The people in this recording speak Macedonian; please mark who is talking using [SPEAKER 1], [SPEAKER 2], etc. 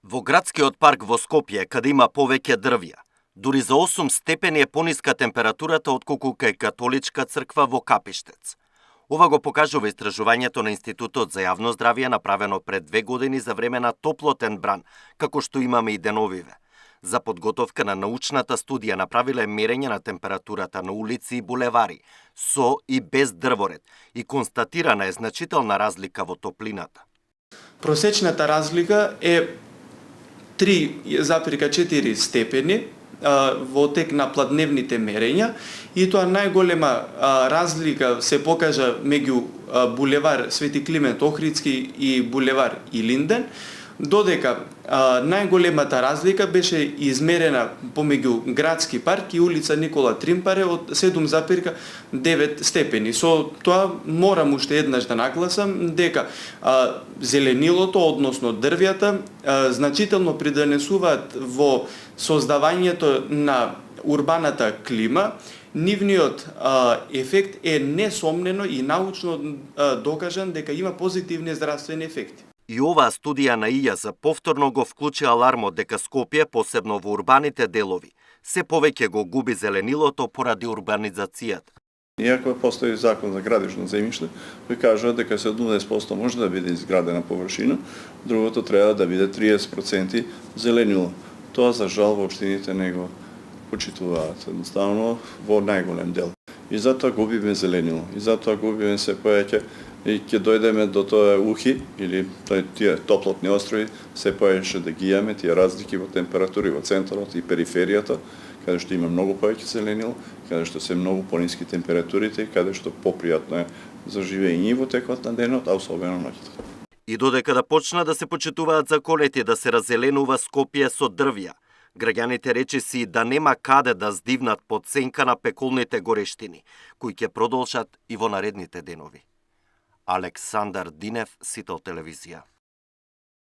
[SPEAKER 1] Во градскиот парк во Скопје, каде има повеќе дрвја, дури за 8 степени е пониска температурата отколку кај католичка црква во Капиштец. Ова го покажува истражувањето на Институтот за јавно здравје направено пред 2 години за време на топлотен бран, како што имаме и деновиве. За подготовка на научната студија направиле мерење на температурата на улици и булевари, со и без дрворед, и констатирана е значителна разлика во топлината.
[SPEAKER 2] Просечната разлика е 3,4 степени во тек на пладневните мерења и тоа најголема разлика се покажа меѓу булевар Свети Климент Охридски и булевар Илинден, додека најголемата разлика беше измерена помеѓу Градски парк и улица Никола Тримпаре од 7,9 степени. Со тоа морам уште еднаш да нагласам дека зеленилото, односно дрвјата, значително придонесуваат во создавањето на урбаната клима. Нивниот ефект е несомнено и научно докажан дека има позитивни здравствени ефекти.
[SPEAKER 1] И оваа студија на ИЈАЗ повторно го вклучи алармот дека Скопје, посебно во урбаните делови, се повеќе го губи зеленилото поради урбанизацијата.
[SPEAKER 3] Иако постои закон за градишно земјиште, кој кажува дека 70% може да биде изградена површина, другото треба да биде 30% зеленило. Тоа за жал во општините не го почитуваат, едноставно во најголем дел. И затоа губиме зеленило, и затоа губиме се повеќе и ќе дојдеме до тоа ухи или тие топлотни острови се повеќе да ги имаме тие разлики во температури во центарот и периферијата, каде што има многу повеќе зеленило, каде што се многу пониски температурите, каде што попријатно е за живење во текот на денот, а особено ноќта.
[SPEAKER 1] И додека да почна да се почитуваат законите да се раззеленува Скопје со дрвја, граѓаните речиси да нема каде да здивнат под сенка на пеколните горештини, кои ќе продолжат и во наредните денови. Александар Динев, Сител телевизија.